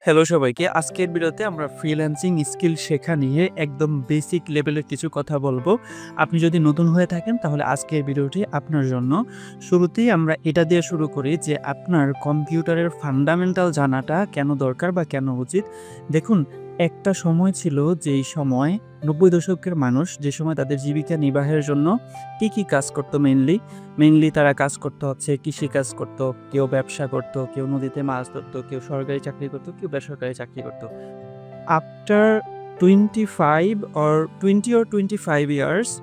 Hello সবাইকে। আজকের ভিডিওতে আমরা ফ্রিল্যান্সিং স্কিল শেখা নিয়ে একদম বেসিক লেভেলের কিছু কথা বলবো। আপনি যদি নতুন হয়ে থাকেন তাহলে আজকের ভিডিওটি আপনার জন্য। শুরুতেই আমরা এটা দিয়ে শুরু করি যে আপনার কম্পিউটারের ফান্ডামেন্টাল জানাটা কেন দরকার বা কেন উচিত? দেখুন, একটা সময় ছিল যেই সময় ৯০ দশকের মানুষ যে সময় তাদের জীবিকা নির্বাহের জন্য কি কাজ করত মেইনলি তারা কাজ করত হচ্ছে কৃষিকাজ করত, কেউ ব্যবসা করত, কেউ নদীতে মাছ ধরত, কেউ সরকারি চাকরি করত, কেউ বেসরকারি চাকরি করত। আফটার 25 or 20 or 25 ইয়ার্স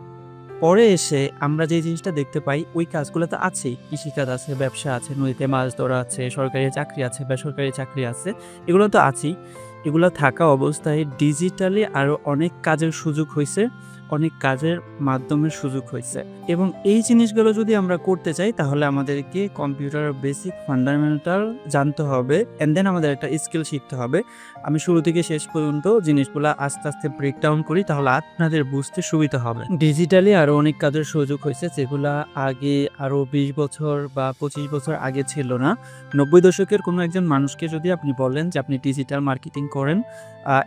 পরে এসে আমরা যে জিনিসটা দেখতে পাই ওই কাজগুলো তো আছেই। কৃষিকাজ আছে, ব্যবসা আছে, নদীতে মাছ ধরা আছে, সরকারি চাকরি আছে, বেসরকারি চাকরি আছে। এগুলো তো আছেই। এগুলো থাকা অবস্থায় ডিজিটালি আরও অনেক কাজের সুযোগ হইছে, অনেক কাজের মাধ্যমের সুযোগ হইছে। এবং এই জিনিসগুলো যদি আমরা করতে চাই তাহলে আমাদেরকে কম্পিউটারের বেসিক ফান্ডামেন্টাল জানতে হবে অ্যান্ড দেন আমাদের একটা স্কিল শিখতে হবে। আমি শুরু থেকে শেষ পর্যন্ত জিনিসগুলা আস্তে আস্তে ব্রেকডাউন করি তাহলে আপনাদের বুঝতে সুবিধা হবে। ডিজিটালি আরও অনেক কাজের সুযোগ হয়েছে যেগুলা আগে আরও ২০ বছর বা ২৫ বছর আগে ছিল না। ৯০ দশকের কোনো একজন মানুষকে যদি আপনি বলেন যে আপনি ডিজিটাল মার্কেটিং করেন,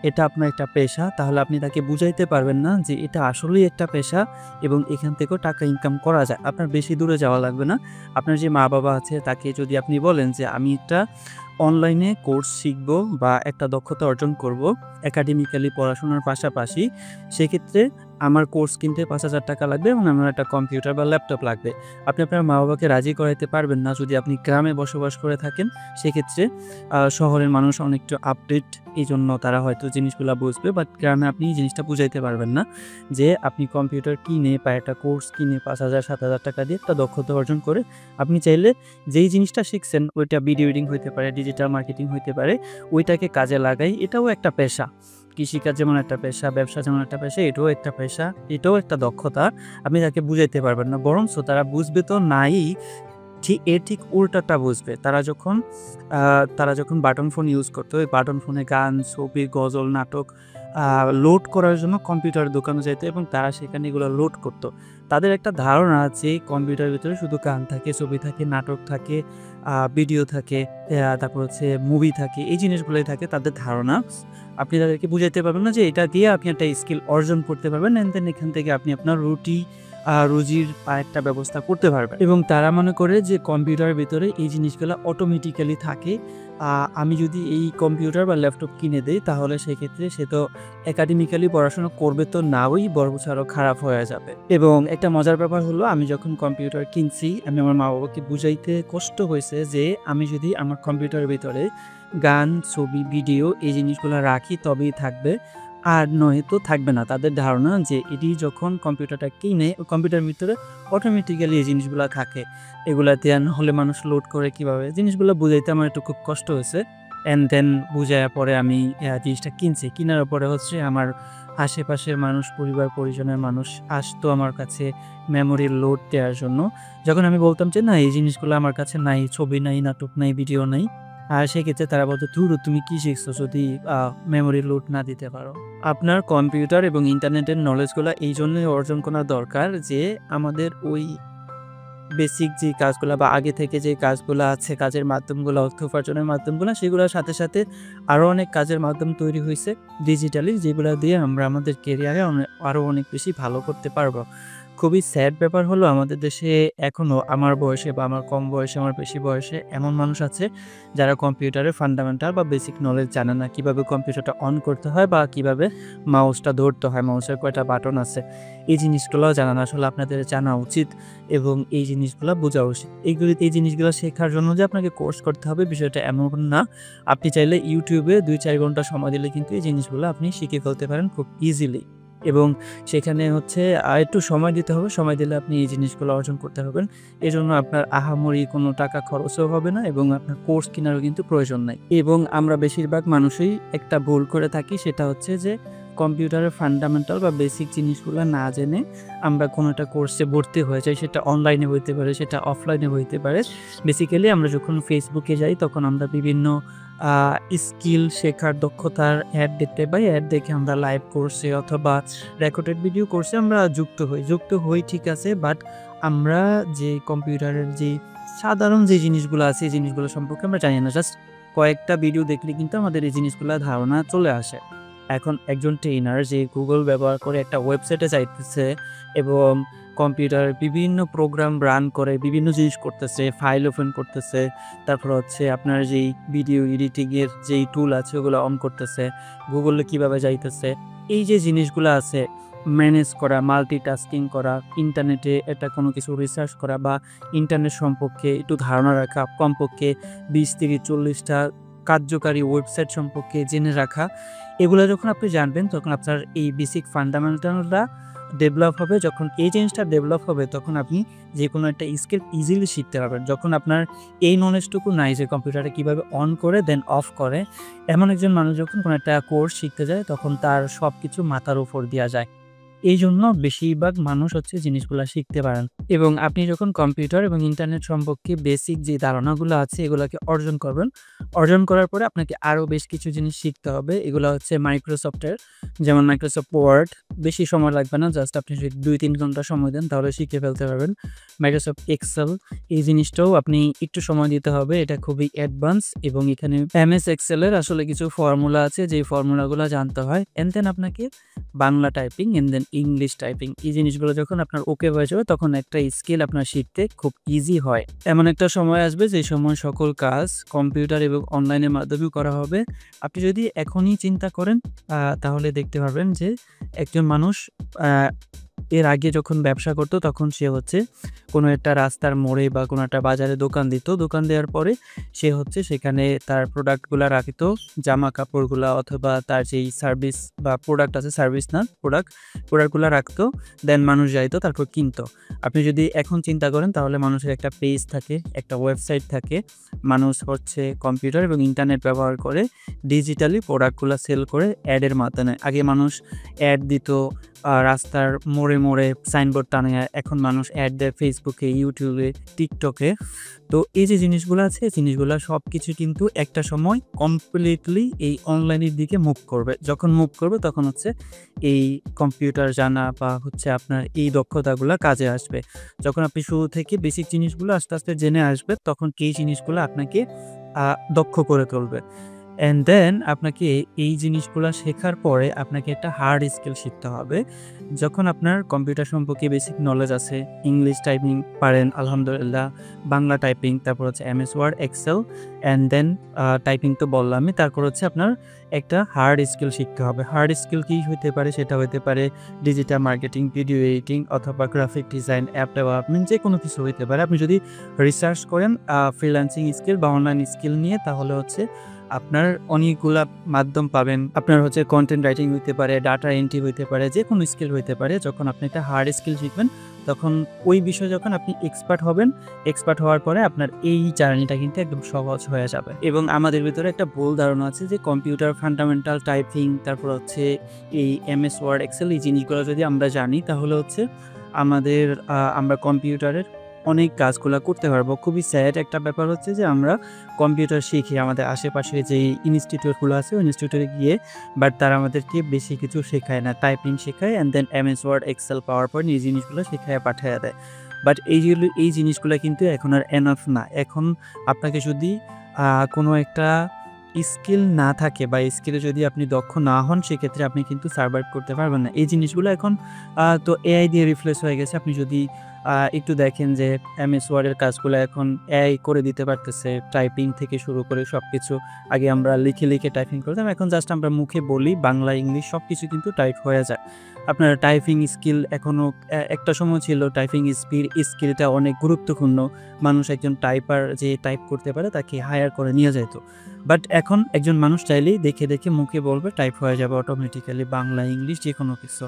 এটা আপনার একটা পেশা, তাহলে আপনি তাকে বুঝাইতে পারবেন না যে এটা আসলেই একটা পেশা এবং এখান থেকেও টাকা ইনকাম করা যায়। আপনার বেশি দূরে যাওয়া লাগবে না। আপনার যে মা-বাবা আছে তাকে যদি আপনি বলেন যে আমি একটা অনলাইনে কোর্স শিখব বা একটা দক্ষতা অর্জন করব একাডেমিক্যালি পড়াশোনার পাশাপাশি, সেক্ষেত্রে আমার কোর্স কিনতে ৳৫,০০০ লাগবে এবং আমার একটা কম্পিউটার বা ল্যাপটপ লাগবে। আপনি আপনার মা-বাবাকে রাজি করাইতে পারবেন না যদি আপনি গ্রামে বসবাস করে থাকেন। সেক্ষেত্রে শহরের মানুষ অনেকটা আপডেট, এইজন্য তারা হয়তো জিনিসগুলা বুঝবে। বাট গ্রামে আপনি এই জিনিসটা বুঝাইতে পারবেন না যে আপনি কম্পিউটার কিনে বা একটা কোর্স কিনে ৳৫,০০০ ৳৭,০০০ দিয়ে একটা দক্ষতা অর্জন করে আপনি চাইলে যেই জিনিসটা শিখছেন ওইটা ভিডিও এডিটিং হইতে পারে, ডিজিটাল মার্কেটিং হইতে পারে, ওইটাকে কাজে লাগাই। এটাও একটা পেশা। কৃষিকাজ যেমন একটা পেশা, ব্যবসা যেমন একটা পেশা, এটাও একটা পেশা, এটাও একটা দক্ষতা। আপনি তাকে বুঝাইতে পারবেন না। বরঞ্চ তারা বুঝবে তো নাই, এর ঠিক উল্টাটা বুঝবে। আ তারা যখন বাটন ফোন ইউজ করতো, ওই বাটন ফোনে গান, ছবি, গজল, নাটক লোড করার জন্য কম্পিউটারের দোকানে যাইতো এবং তারা সেখানে এগুলো লোড করত। তাদের একটা ধারণা যে কম্পিউটারের ভিতরে শুধু গান থাকে, ছবি থাকে, নাটক থাকে, ভিডিও থাকে, তারপর হচ্ছে মুভি থাকে, এই জিনিসগুলোই থাকে তাদের ধারণা। আপনি তাদেরকে বুঝাইতে পারবেন না যে এটা দিয়ে আপনি একটা স্কিল অর্জন করতে পারবেন অ্যান্ড দেন এখান থেকে আপনি আপনার রুজির একটা ব্যবস্থা করতে পারবেন। এবং তারা মনে করে যে কম্পিউটারের ভেতরে এই জিনিসগুলো অটোমেটিক্যালি থাকে। আমি যদি এই কম্পিউটার বা ল্যাপটপ কিনে দেই তাহলে সেক্ষেত্রে সে তো একাডেমিক্যালি পড়াশোনা করবে তো নাওই, বরঞ্চ আরও খারাপ হয়ে যাবে। এবং একটা মজার ব্যাপার হলো আমি যখন কম্পিউটার কিনছি আমি আমার মা-বাবাকে বুঝাইতে কষ্ট হয়েছে যে আমি যদি আমার কম্পিউটারের ভেতরে গান, ছবি, ভিডিও এই জিনিসগুলো রাখি তবেই থাকবে। আর নয়তো থাকবে না। তাদের ধারণা যে এটি যখন কম্পিউটারটা কিনে ওই কম্পিউটারের ভিতরে অটোমেটিক্যালি এই জিনিসগুলা থাকে। এগুলা দেয়া না হলে মানুষ লোড করে কিভাবে? জিনিসগুলো বুঝাইতে আমার একটু খুব কষ্ট হয়েছে। অ্যান্ড দেন বুঝাইয়া পরে আমি জিনিসটা কিনছি। কিনার পরে হচ্ছে আমার আশেপাশের মানুষ, পরিবার-পরিজনের মানুষ আসতো আমার কাছে মেমোরি লোড দেওয়ার জন্য। যখন আমি বলতাম যে, "না, এই জিনিসগুলো আমার কাছে নাই, ছবি নাই, নাটক নাই, ভিডিও নাই।" সেক্ষেত্রে তারা বলত, "ধুরো তুমি কি শিখছো যদি আ মেমোরি লোড না দিতে পারো?" আপনার কম্পিউটার এবং ইন্টারনেটের নলেজগুলা এই জন্যই অর্জন করা দরকার যে আমাদের ওই বেসিক যে কাজগুলা বা আগে থেকে যে কাজগুলা আছে, কাজের মাধ্যমগুলা, অর্থ উপার্জনের মাধ্যমগুলা, সেগুলোর সাথে সাথে আরও অনেক কাজের মাধ্যম তৈরি হইছে ডিজিটালি, যেগুলা দিয়ে আমরা আমাদের কেরিয়ারে আরও অনেক বেশি ভালো করতে পারবো। খুবই স্যাড ব্যাপার হলো আমাদের দেশে এখনো আমার বয়সে বা আমার কম বয়সে, আমার বেশি বয়সে এমন মানুষ আছে যারা কম্পিউটারের ফান্ডামেন্টাল বা বেসিক নলেজ জানে না। কিভাবে কম্পিউটারটা অন করতে হয় বা কিভাবে মাউসটা ধরতে হয়, মাউসের কয়টা বাটন আছে। এই জিনিসগুলোও জানা না। আসলে আপনাদের জানা উচিত এবং এই জিনিসগুলা বোঝা উচিত। এই জিনিসগুলা শেখার জন্য যে আপনাকে কোর্স করতে হবে বিষয়টা এমন না। আপনি চাইলে YouTube এ ২-৪ ঘন্টা সময় দিলে কিন্তু এই জিনিসগুলো আপনি শিখে ফেলতে পারেন খুব ইজিলি। এবং সেখানে হচ্ছে একটু সময় দিতে হবে। সময় দিলে আপনি এই জিনিসগুলো অর্জন করতে পারবেন। এজন্য আপনার আহামরি কোনো টাকা খরচও হবে না এবং আপনার কোর্স কেনারও কিন্তু প্রয়োজন নাই। এবং আমরা বেশিরভাগ মানুষই একটা ভুল করে থাকি, সেটা হচ্ছে যে কম্পিউটারের ফান্ডামেন্টাল বা বেসিক জিনিসগুলো না জেনে আমরা কোনো একটা কোর্সে ভর্তি হয়ে যাই। সেটা অনলাইনে হইতে পারে, সেটা অফলাইনে হইতে পারে। বেসিক্যালি আমরা যখন Facebook এ যাই তখন আমরা বিভিন্ন আ স্কিল শেখার দক্ষতার অ্যাড দেখতে পাই। অ্যাড দেখে আমরা লাইভ কোর্সে অথবা রেকর্ডেড ভিডিও কোর্সে আমরা যুক্ত হই ঠিক আছে। বাট আমরা যে কম্পিউটারের যে সাধারণ যে জিনিসগুলো আছে এই জিনিসগুলো সম্পর্কে আমরা জানি না। জাস্ট কয়েকটা ভিডিও দেখলে কিন্তু আমাদের এই জিনিসগুলা ধারণা চলে আসে। এখন একজন ট্রেনার যে Google ব্যবহার করে একটা ওয়েবসাইটে যাইতেছে এবং কম্পিউটারে বিভিন্ন প্রোগ্রাম রান করে বিভিন্ন জিনিস করতেছে, ফাইল ওপেন করতেছে। তারপর হচ্ছে আপনার যেই ভিডিও এডিটিং এর যেই টুল আছে ওগুলো অন করতেছে, Google এ কিভাবে যাইতেছে। এই যে জিনিসগুলা আছে ম্যানেজ করা, মাল্টিটাস্কিং করা, ইন্টারনেটে একটা কোনো কিছু রিসার্চ করা বা ইন্টারনেট সম্পর্কে একটু ধারণা রাখা, কমপক্ষে ২০ থেকে ৪০ টা কার্যকারী ওয়েবসাইট সম্পর্কে জেনে রাখা। এগুলা যখন আপনি জানবেন তখন আপনার এই বেসিক ফান্ডামেন্টালটা ডেভেলপ হবে। যখন এই জিনিসটা ডেভেলপ হবে তখন আপনি যেকোনো একটা স্কিল ইজিলি শিখতে পারবেন। যখন আপনার এই নলেজটুকু নাই যে কম্পিউটারটা কিভাবে অন করে দেন অফ করে, এমন একজন মানুষ যখন কোনো একটা কোর্স শিখতে যায় তখন তার সবকিছু মাথার উপর দিয়া যায়। এইজন্য বেশিরভাগ মানুষ হচ্ছে জিনিসগুলা শিখতে পারেন এবং আপনি যখন কম্পিউটার এবং ইন্টারনেট সম্পর্কে বেসিক যে ধারণাগুলো আছে এগুলাকে অর্জন করবেন। অর্জন করার পরে আপনাকে আরও বেশ কিছু জিনিস শিখতে হবে। এগুলা হচ্ছে মাইক্রোসফটের, যেমন মাইক্রোসফট ওয়ার্ড বেশি সময় লাগবে না। জাস্ট আপনি যদি ২-৩ ঘন্টা সময় দেন তাহলে শিখে ফেলতে পারবেন। মাইক্রোসফট এক্সেল এই জিনিসটাও আপনি একটু সময় দিতে হবে। এটা খুবই অ্যাডভান্স এবং এখানে এমএস এক্সেলের আসলে কিছু ফর্মুলা আছে যেই ফর্মুলাগুলো জানতে হয়। অ্যান্ড দেন আপনাকে Bangla typing and then English typing এই জিনিসগুলো যখন আপনার ওকে হয়ে যাবে তখন একটা স্কিল আপনার শিখতে খুব ইজি হয়। এমন একটা সময় আসবে যে সময় সকল কাজ কম্পিউটার এবং অনলাইনের মাধ্যমেও করা হবে। আপনি যদি এখনই চিন্তা করেন তাহলে দেখতে পারবেন যে একজন মানুষ আ এর আগে যখন ব্যবসা করত তখন সে হচ্ছে কোনো একটা রাস্তার মোড়ে বা কোনো একটা বাজারে দোকান দিত। দোকান দেওয়ার পরে সে হচ্ছে সেখানে তার প্রোডাক্টগুলা রাখত, জামা কাপড়গুলা অথবা তার যেই সার্ভিস বা প্রোডাক্ট আছে, সার্ভিস না প্রোডাক্টগুলা রাখতো। দেন মানুষ যাইতো তারপর কিনতো। আপনি যদি এখন চিন্তা করেন তাহলে মানুষের একটা পেজ থাকে, একটা ওয়েবসাইট থাকে। মানুষ হচ্ছে কম্পিউটার এবং ইন্টারনেট ব্যবহার করে ডিজিটালি প্রোডাক্টগুলা সেল করে অ্যাডের মাধ্যমে। আগে মানুষ অ্যাড দিত রাস্তার মোড়ে সাইনবোর্ড টানিয়ে। এখন মানুষ অ্যাড দেয় ফেসবুকে, ইউটিউবে, টিকটকে। তো এই যে জিনিসগুলো আছে এই জিনিসগুলো সবকিছু কিন্তু একটা সময় কমপ্লিটলি এই অনলাইনের দিকে মুভ করবে। যখন মুভ করবে তখন হচ্ছে এই কম্পিউটার জানা বা হচ্ছে আপনার এই দক্ষতাগুলো কাজে আসবে। যখন আপনি শুরু থেকে বেসিক জিনিসগুলো আস্তে আস্তে জেনে আসবে তখন এই জিনিসগুলো আপনাকে দক্ষ করে তুলবে। অ্যান্ড দেন আপনাকে এই জিনিসগুলা শেখার পরে আপনাকে একটা হার্ড স্কিল শিখতে হবে। যখন আপনার কম্পিউটার সম্পর্কে বেসিক নলেজ আছে, ইংলিশ টাইপিং পারেন আলহামদুলিল্লাহ, বাংলা টাইপিং, তারপর হচ্ছে MS Word, Excel and then typing তো বললামই। তারপর হচ্ছে আপনার একটা হার্ড স্কিল শিখতে হবে। হার্ড স্কিল কী হইতে পারে? সেটা হইতে পারে ডিজিটাল মার্কেটিং, ভিডিও এডিটিং অথবা গ্রাফিক ডিজাইন, অ্যাপ ডেভেলপমেন্ট যেকোনো কিছু হইতে পারে। আপনি যদি রিসার্চ করেন ফ্রিল্যান্সিং স্কিল বা অনলাইন স্কিল নিয়ে তাহলে হচ্ছে আপনার অনেকগুলা মাধ্যম পাবেন। আপনার হচ্ছে কন্টেন্ট রাইটিং হইতে পারে, ডাটা এন্ট্রি হইতে পারে, যেকোনো স্কিল হইতে পারে। যখন আপনি একটা হার্ড স্কিল শিখবেন তখন ওই বিষয়ে যখন আপনি এক্সপার্ট হবেন, এক্সপার্ট হওয়ার পরে আপনার এই জার্নিটা কিন্তু একদম সহজ হয়ে যাবে। এবং আমাদের ভিতরে একটা ভুল ধারণা আছে যে কম্পিউটার ফান্ডামেন্টাল টাইপিং, তারপর হচ্ছে এই এমএস ওয়ার্ড, এক্সেল এই জিনিসগুলো যদি আমরা জানি তাহলে হচ্ছে আমাদের আমরা কম্পিউটারের অনেক কাজগুলা করতে পারবো। খুবই স্যাড একটা ব্যাপার হচ্ছে যে আমরা কম্পিউটার শিখি আমাদের আশেপাশে যেই ইনস্টিটিউটগুলো আছে ওই ইনস্টিটিউটে গিয়ে, বাট তারা আমাদেরকে বেশি কিছু শেখায় না। টাইপিং শেখায় and then MS Word, Excel, PowerPoint এই জিনিসগুলো শেখায় পাঠাইয়া দেয়। বাট এই জিনিসগুলো কিন্তু এখন আর এনাফ না। এখন আপনাকে যদি কোনো একটা স্কিল না থাকে বা স্কিলে যদি আপনি দক্ষ না হন সেক্ষেত্রে আপনি কিন্তু সার্ভাইভ করতে পারবেন না। এই জিনিসগুলো এখন তো এআই দিয়ে রিপ্লেস হয়ে গেছে। আপনি যদি একটু দেখেন যে এমএস ওয়ার্ডের কাজগুলো এখন এআই করে দিতে পারতেছে, টাইপিং থেকে শুরু করে সবকিছু। আগে আমরা লিখে টাইপিং করতাম, এখন জাস্ট আমরা মুখে বলি, বাংলা, ইংলিশ সবকিছু কিন্তু টাইপ হয়ে যায়। আপনার টাইপিং স্কিল এখনও একটা সময় ছিল টাইপিং স্কিলটা অনেক গুরুত্বপূর্ণ। মানুষ একজন টাইপার যে টাইপ করতে পারে তাকে হায়ার করে নিয়ে যেত। বাট এখন একজন মানুষ চাইলেই দেখে মুখে বলবে, টাইপ হয়ে যাবে অটোমেটিক্যালি, বাংলা, ইংলিশ যেকোনো কিছু।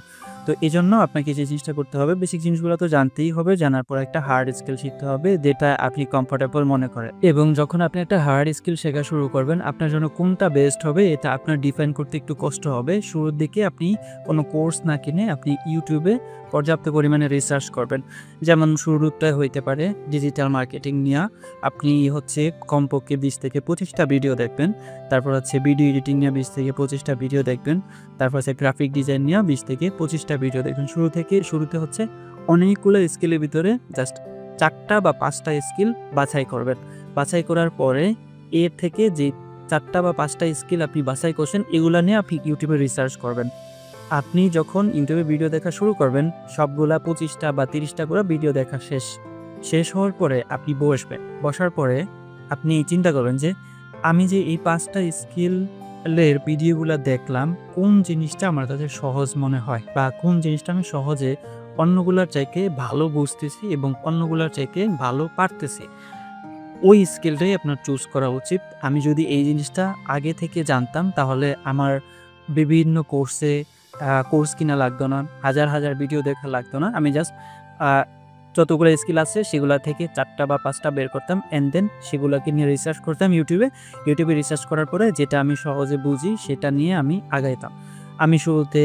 তো এজন্য আপনাকে যে জিনিসটা করতে হবে, বেসিক জিনিসগুলো তো জানতেই হবে। জানার পর একটা হার্ড স্কিল শিখতে হবে যেটা আপনি কমফোর্টেবল মনে করেন। এবং যখন আপনি একটা হার্ড স্কিল শেখা শুরু করবেন আপনার জন্য কোনটা বেস্ট হবে এটা আপনার ডিফাইন করতে একটু কষ্ট হবে। শুরুর দিকে আপনি কোনো কোর্স না কিনে আপনি ইউটিউবে পর্যাপ্ত পরিমাণে রিসার্চ করবেন। যেমন শুরুটা হইতে পারে ডিজিটাল মার্কেটিং নিয়ে। আপনি হচ্ছে কমপক্ষে 20 থেকে 25টা ভিডিও দেখবেন। তারপর হচ্ছে ভিডিও এডিটিং নিয়ে 20 থেকে 25টা ভিডিও দেখবেন। তারপর হচ্ছে গ্রাফিক ডিজাইন নিয়ে 20 থেকে 25টা ভিডিও দেখবেন। শুরুতে হচ্ছে অনেকগুলো স্কিলের ভিতরে জাস্ট 4টা বা 5টা স্কিল বাছাই করবেন। বাছাই করার পরে এর থেকে যে 4টা বা 5টা স্কিল আপনি বাছাই করছেন, এগুলা নিয়ে আপনি ইউটিউবে রিসার্চ করবেন। আপনি যখন ইউটিউবে ভিডিও দেখা শুরু করবেন, সবগুলা 25টা বা 30টা করে ভিডিও দেখা শেষ হওয়ার পরে আপনি বসবেন। বসার পরে আপনি চিন্তা করবেন যে আমি যে এই 5টা স্কিলের ভিডিওগুলা দেখলাম, কোন জিনিসটা আমার কাছে সহজ মনে হয় বা কোন জিনিসটা আমি সহজে অন্যগুলার চাইতে ভালো বুঝতেছি এবং অন্যগুলার চাইতে ভালো পারতেছি। ওই স্কিলটাই আপনার চুজ করা উচিত। আমি যদি এই জিনিসটা আগে থেকে জানতাম তাহলে আমার বিভিন্ন কোর্স কিনা লাগতো না। হাজার ভিডিও দেখা লাগতো না। আমি জাস্ট আ যতগুলো স্কিল আছে সেগুলা থেকে 4টা বা 5টা বের করতাম অ্যান্ড দেন সেগুলাকে নিয়ে রিসার্চ করতাম ইউটিউবে। ইউটিউবে রিসার্চ করার পরে যেটা আমি সহজে বুঝি সেটা নিয়ে আমি আগাইতাম। আমি শুরুতে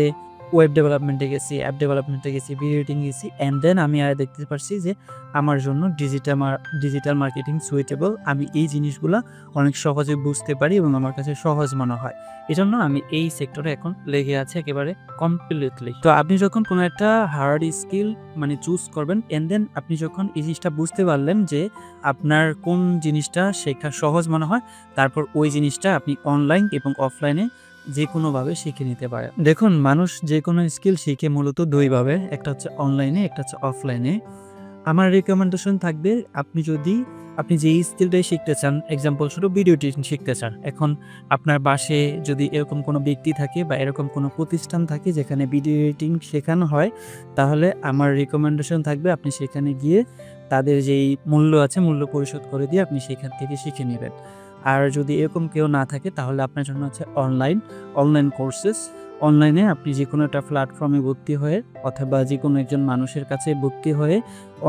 ওয়েব ডেভেলপমেন্টে গেছি, অ্যাপ ডেভেলপমেন্টে গেছি, ভিডিও এডিটিং গেছি অ্যান্ড দেন আমি দেখতে পারছি যে আমার জন্য ডিজিটাল মার্কেটিং সুইটেবল। আমি এই জিনিসগুলা অনেক সহজে বুঝতে পারি এবং আমার কাছে সহজ মনে হয়। এজন্য আমি এই সেক্টরে এখন লেগে আছি একেবারে কমপ্লিটলি। তো আপনি যখন কোনো একটা হার্ড স্কিল মানে চুজ করবেন অ্যান্ড দেন আপনি যখন এই জিনিসটা বুঝতে পারলেন যে আপনার কোন জিনিসটা শেখা সহজ মনে হয়, তারপর ওই জিনিসটা আপনি অনলাইন এবং অফলাইনে যেকোনোভাবে শিখে নিতে পারেন। দেখুন, মানুষ যেকোনো স্কিল শিখে মূলত 2 ভাবে, একটা হচ্ছে অনলাইনে, একটা হচ্ছে অফলাইনে। আমার রিকমেন্ডেশন থাকবে আপনি যে স্কিলটাই শিখতে চান, এক্সাম্পল স্বরূপ ভিডিও এডিটিং শিখতে চান। এখন আপনার পাশে যদি এরকম কোনো ব্যক্তি থাকে বা এরকম কোনো প্রতিষ্ঠান থাকে যেখানে ভিডিও এডিটিং শেখানো হয়, তাহলে আমার রিকমেন্ডেশন থাকবে আপনি সেখানে গিয়ে তাদের যেই মূল্য আছে মূল্য পরিশোধ করে দিয়ে আপনি সেখান থেকে শিখে নিবেন। আর যদি এরকম কেউ না থাকে তাহলে আপনার জন্য হচ্ছে অনলাইন কোর্সেস। অনলাইনে আপনি যেকোনো একটা প্ল্যাটফর্মে ভর্তি হয়ে অথবা যেকোনো একজন মানুষের কাছে ভর্তি হয়ে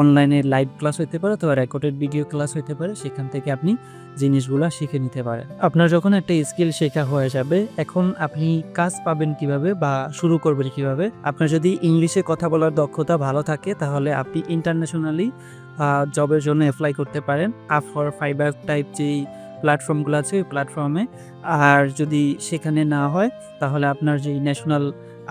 অনলাইনে লাইভ ক্লাস হইতে পারে অথবা রেকর্ডেড ভিডিও ক্লাস হইতে পারে, সেখান থেকে আপনি জিনিসগুলা শিখে নিতে পারেন। আপনার যখন একটা স্কিল শেখা হয়ে যাবে, এখন আপনি কাজ পাবেন কিভাবে বা শুরু করবেন কিভাবে? আপনার যদি ইংলিশে কথা বলার দক্ষতা ভালো থাকে তাহলে আপনি ইন্টারন্যাশনালি জবের জন্য এপ্লাই করতে পারেন। Upwork, Fiverr টাইপ যেই প্ল্যাটফর্মগুলো আছে ওই প্ল্যাটফর্মে। আর যদি সেখানে না হয় তাহলে আপনার যেই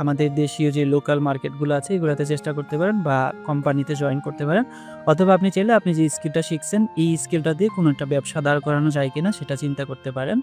আমাদের দেশীয় যে লোকাল মার্কেটগুলো আছে এগুলাতে চেষ্টা করতে পারেন বা কোম্পানিতে জয়েন করতে পারেন। অথবা আপনি চাইলে আপনি যে স্কিলটা শিখছেন এই স্কিলটা দিয়ে কোনো একটা ব্যবসা দাঁড় করানো যায় কিনা সেটা চিন্তা করতে পারেন।